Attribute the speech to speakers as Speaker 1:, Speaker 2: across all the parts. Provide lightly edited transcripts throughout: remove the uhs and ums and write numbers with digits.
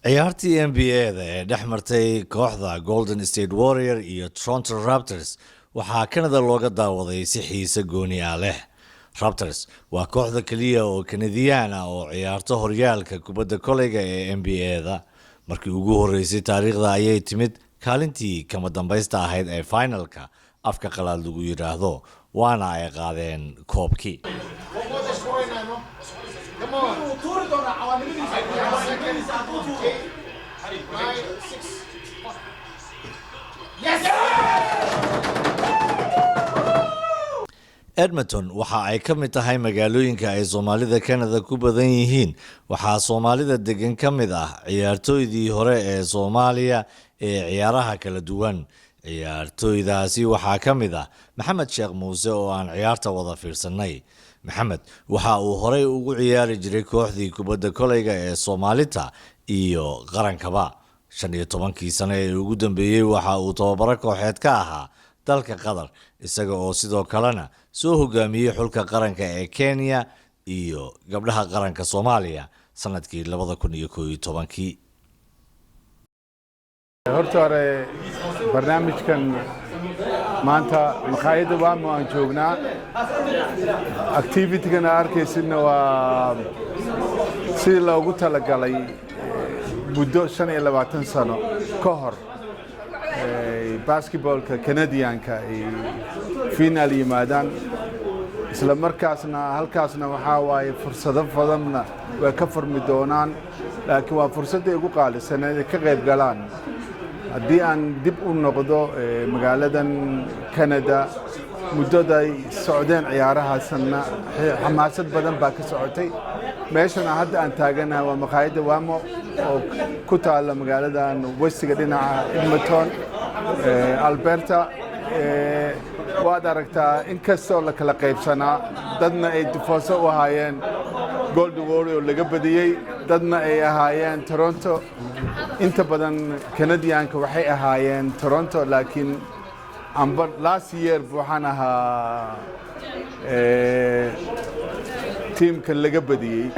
Speaker 1: ciyaartii NBA-da ee dhex martay kooxda Golden State Warrior iyo Toronto Raptors waxaa Canada looga daawaday si xiise gooni ah leh. Raptors waa kooxda kaliya oo Canadian ah oo ciyaarta horyaalka kubadda koleyga ee NBA-da. Markii ugu horeysay taariikhda ayay timid kaalintii kama dambaysta ahayd ee finalka afka qalaad lagu yiraahdo waana ay qaadeen koobkii. Edmonton waxa ay ka mid tahay magaalooyinka ay Soomaalida Canada ku badan yihiin. Waxaa Soomaalida degan ka mid ah ciyaartooydii hore ee Soomaaliya ee ciyaaraha kala duwan. Ciyaartooydaasi waxaa ka mid ah Maxamed Sheekh Muuse oo aan ciyaarta wada fiirsanay. Maxamed waxa uu horey ugu ciyaari jiray kooxdii kubadda koleyga ee Soomaalida iyo qarankaba. 15 sano ee ugu dambeeyay waxa uu tababaro kooxeed ka ahaa dalka Qatar, isaga oo sidoo kalena soo hogaamiyay xulka qaranka ee Kenya iyo gabdhaha qaranka Soomaaliya sanadkii 2011.
Speaker 2: horta hore barnaamijkan maanta maqaayadda waamo aan joognaa activity-gana arkaysidna waa sidii loogu talagalay muddo 25 sano ka hor basketballka Canadianka ay final yimaadaan isla markaasna halkaasna waxaa waaye fursado badanna way ka furmi doonaan laakiin waa fursadda ugu qaalisan ee ka qayb galaan. haddii aan dib u noqdo magaaladan Canada muddaday socdeen ciyaarahaasna xamaasad badan baa ka socotay. meeshana hadda aan taaganahay waa maqaayadda Wamo oo ku taala magaaladan westiga dhinaca Edmonton Alberta. waad aragtaa inkastoo la kala qaybsanaa dadna ay difaaso u ahaayeen Golden Warrior laga badiyay dadna ay ahaayeen Toronto. inta badan Canadianka waxay ahaayeen Toronto laakiin last year waxaan ahaa teamka laga badiyay.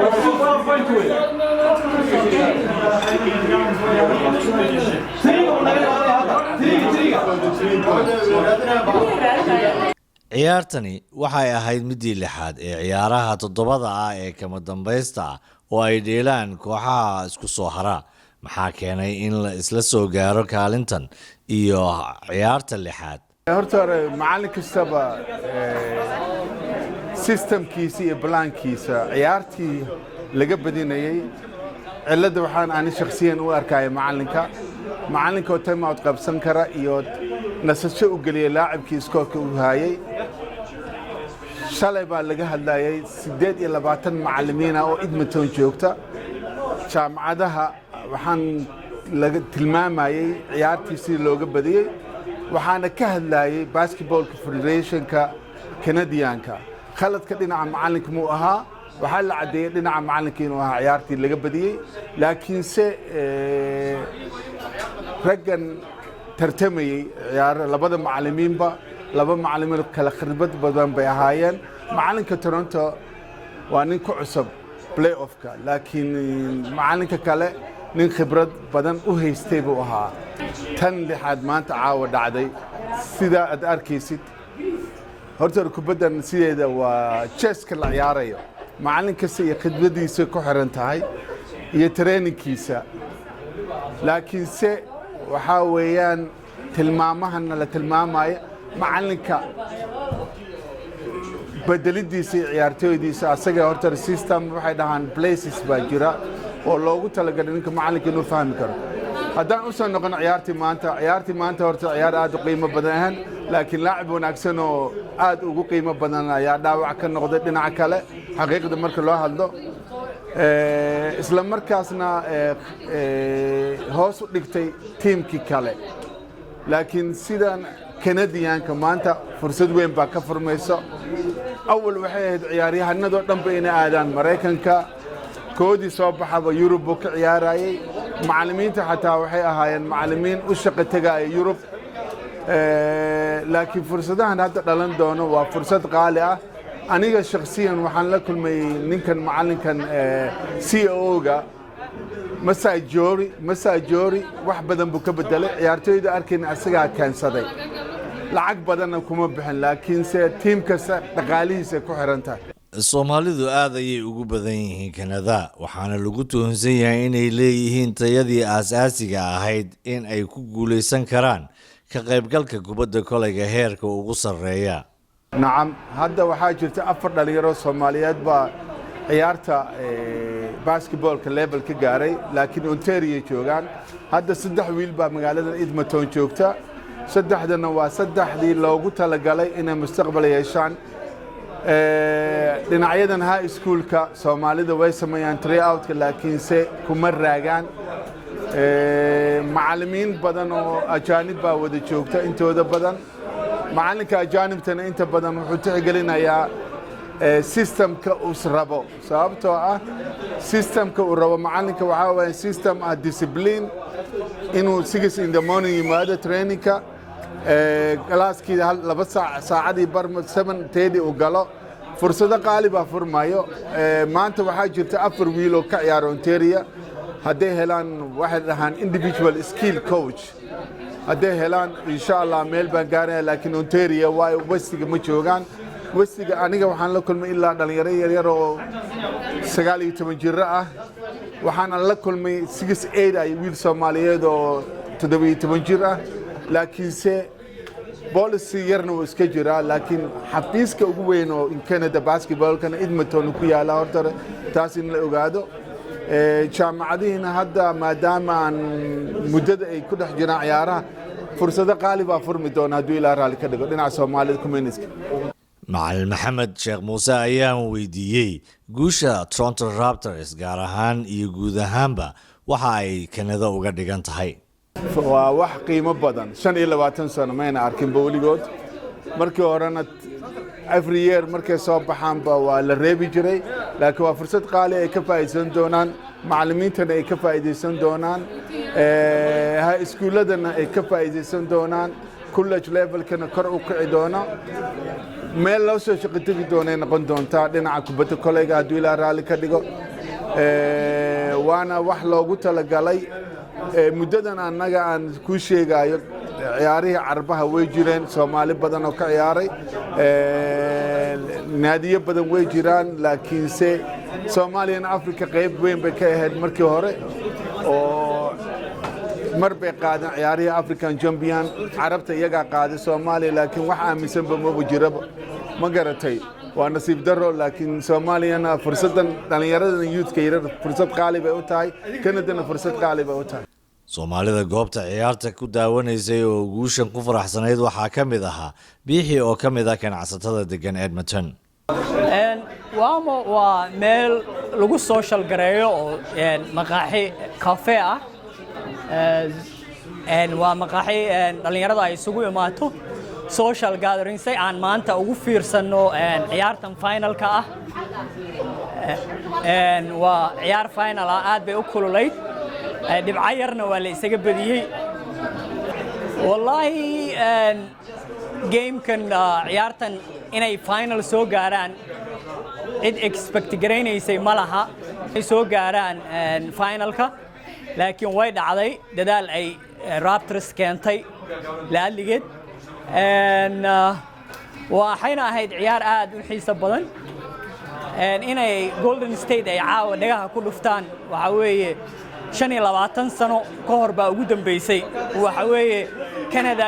Speaker 1: ciyaartani waxay ahayd midii lixaad ee ciyaaraha toddobada ah ee kama dambaysta ah oo ay dheelaan kooxaha isku soo hara. maxaa keenay in la isla soo gaaro kaalintan iyo ciyaarta lixaad?
Speaker 2: horta hore macallin kastaba systemkiisa iyo balaankiisa ciyaartii laga badinayay cilada waxaan ani shakhsiyan u arkaya macallinka oo time out qabsan kara iyo nasasho u geliya laacibkii iskoorka u hayay. shalay baa laga hadlayay 28 macallimiin oo Edmonton joogta. jaamacadaha waxaan laga tilmaamayay ciyaartii si looga badiyay waxaana ka hadlayay Basketball Federation-ka Canadianka. khaladka dhinaca macallinka muu ahaa waxaa la cadeeyay dhinaca macallinka inuu ahaa ciyaartii laga badiyay laakiinse raggan tartamayay ciyaar labada macallimiinba laba macallimiin kala khibrad badan bay ahaayeen. macallinka Toronto waa nin ku cusub playoff-ka laakiin macallinka kale nin khibrad badan u haystay buu ahaa. tan lixaad maanta caawa dhacday sida aad arkaysid. horta kubaddan sideeda waa chess-ka la ciyaarayo macallin kasta iyo khidmadiisa ku xiran tahay iyo trainingkiisa laakiinse waxaa weeyaan tilmaamahana la tilmaamayo macallinka bedelidiisa iyo ciyaartooydiisa asaga horta system waxay dhahaan places baa jira oo loogu talagalay ninka macallinka inuu fahmi karo. haddaan u soo noqon ciyaartii maanta horta ciyaar aad u qiimo badan ahaan laakiin laacib wanaagsan oo aad ugu qiimo badan ayaa dhaawac ka noqday dhinaca kale xaqiiqda marka loo hadlo. isla markaasna hoos u dhigtay tiimkii kale laakiin sidan Canadianka maanta fursad weyn baa ka furmayso. awal waxay ahayd ciyaaryahanadoo dhanba inay aadaan Mareykanka koodii soo baxaba Yurub oo ka ciyaarayay. macallimiinta xataa waxay ahaayeen macallimiin u shaqo tagay Yurub laakiin fursadahan hadda dhalan doono waa fursad qaali ah. aniga shakhsiyan waxaan la kulmay ninkan macallinkan CEO-ga masaajoori wax badan buu ka bedelay ciyaartooyda arkayna asagaa keensaday lacag badanna kuma bixin laakiinse tiim kasta dhaqaalihiisa ku xiran tahay
Speaker 1: Soomaalidu aad ayay ugu badan yihiin Kanada waxaana lagu tuhunsan yahay inay leeyihiin tayadii aasaasiga ahayd in ay ku guuleysan karaan ka qaybgalka kubadda kolayga heerka ugu sarreeya.
Speaker 2: nacam hadda waxaa jirta 4 dhalinyaro Soomaaliyeed baa ciyaarta basketballka level ka gaaray laakiin Ontario joogaan hadda 3 wiil baa magaalada Edmonton joogta saddexdana waa saddexdii loogu talagalay inay mustaqbal yeeshaan dhinacyadan high schoolka Soomaalida way sameeyaan tryout-ka laakiinse kuma raagaan macallimiin badan oo ajaanib baa wada joogta intooda badan macalinka ajaanibtana inta badan wuxuu tixgelinayaa systemka uu rabo sababtoo ah systemka uu rabo macalinka waxaa weeye system ah discipline inuu 6 in the morning yimaado trainingka galaaskii 2 saacadii bar 7:30 uu galo fursado qaali baa furmayo maanta waxaa jirta 4 wiil oo ka ciyaara Ontario hadday helaan waxay dhahaan individual skill coach hadday helaan insha Allah meel baan gaaraya laakiin Ontario waa westiga ma joogaan westiga aniga waxaan la kulmay ilaa dhalinyaro yar oo 19 jir ah waxaan la kulmay 6-8 ay wiil Soomaaliyeed oo 17 jir ah laakiinse policy yarna wuu iska jiraa laakiin xafiiska ugu weyn oo Canada basketballkana Edmonton ku yaala horta taas in la ogaado jaamacadihiina hadda maadaama aan muddada ay ku dhex jiraan ciyaaraha fursado qaali baa furmi doona hadduu ilaa raali ka dhigo dhinaca Soomaalida community
Speaker 1: Macallin Maxamed Sheekh Muuse ayaan weydiiyey guusha Toronto Raptors gaar ahaan iyo guud ahaanba waxa ay Canada uga dhigan tahay
Speaker 2: waa wax qiimo badan 25 sano mayna arkin weligood markii horena every year markay soo baxaanba waa la reebi jiray laakiin waa fursad qaali ay ka faa'iideysan doonaan macallimiintana ay ka faa'iideysan doonaan high schooladana ay ka faa'iideysan doonaan college levelkana kor u kici doona meel loo soo shaqo tagi doonay noqon doontaa dhinaca kubadda kolayga hadduu ilaa raali ka dhigo waana wax loogu talagalay muddadan annaga aan ku sheegayo ciyaarihii carbaha way jireen Soomaali badan oo ka ciyaaray naadiyo badan way jiraan laakiinse Soomaaliya Afrika qayb weyn bay ka ahayd markii hore oo mar bay qaadan ciyaarihii African Champion carabta iyaga qaaday Soomaaliya laakiin wax aaminsan ma jiraba ma garatay waa nasiib daro laakiin Soomaaliyana fursadan dhalinyarada youth-ka yar fursad qaali bay u tahay Canada-na fursad qaali bay u tahay
Speaker 1: Soomaalida goobta ciyaarta ku daawanaysay oo guushan ku faraxsanayd waxaa ka mid ahaa Biixi oo ka mid ah ganacsatada degan Edmonton
Speaker 3: waamo waa meel lagu social gareeyo oo maqaaxi cafe ah waa maqaaxi dhalinyarada ay isugu imaato social gatherings aan maanta ugu fiirsano ciyaartan finalka ah waa ciyaar final ah aad bay u kululayd dhibco yarna waa la isaga badiyey wallahi gamekan ciyaartan inay final soo gaaraan cid expect gareynaysay ma laha ay soo gaaraan finalka laakiin way dhacday dadaal ay Raptors keentay laaligeed waxayna ahayd ciyaar aad u xiiso badan inay Golden State ay caawa dhagaha ku dhuftaan waxa weeye 25 sano ka hor baa ugu dambeysay waxa weeye Canada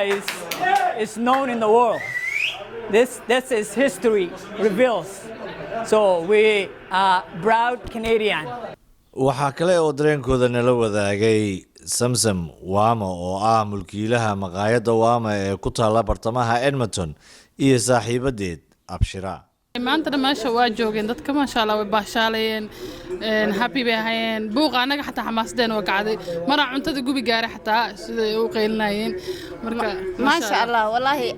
Speaker 3: is known in the world this is history reveals so we are proud Canadian
Speaker 1: waxaa kale oo dareenkooda nala wadaagay Samsam Wama oo ah mulkiilaha maqaayadda Wama ee ku taala bartamaha Edmonton iyo saaxiibadeed Abshira
Speaker 4: maanta meesha waa joogeen dadka ma sha Allah way baashaalayeen happy bay hayeen buuq anaga xataa xamaasdeen oo kacday mara cuntada gubi gaaray xataa sida ay u qeylinaayeen marka
Speaker 5: ma sha Allah wallahi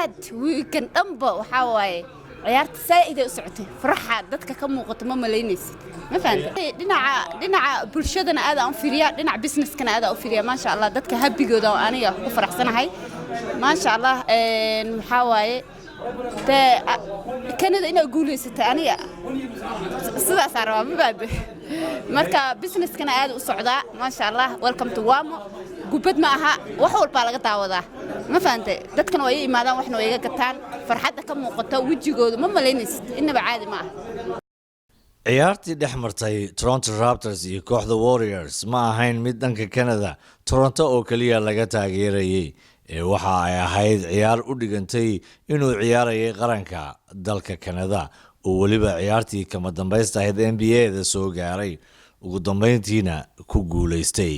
Speaker 5: aad weekend dhanba waxa waaye ciyaarta saaid ay u socotay faraxa dadka ka muuqato ma maleynaysid ma fahanteen dhinaca bulshadana aad aan fiiriyaa dhinaca businesskana aad aan u fiiriyaa ma sha Allah dadka happygooda aniga ku faraxsanahay ma sha Allah waxa waaye Canada inay guuleysatay aniga sidaas araba ma baade marka business kana aad u socdaa ma sha Allah welcome to Wamo gubad ma aha wax walba laga daawadaa ma fahamtay dadkan way imaadaan waxna way iga gataan farxadda ka muuqato wajigooda ma maleynaysid inaba caadi ma aha
Speaker 1: ciyaartii dhex martay Toronto Raptors iyo kooxda Warriors ma ahayn mid dhanka Canada Toronto oo kaliya laga taageerayay waxa ay ahayd ciyaar u dhigantay inuu ciyaarayay qaranka dalka Canada oo waliba ciyaartii kama dambaysta ahayd NBA-da soo gaaray ugu dambeyntiina ku guuleystay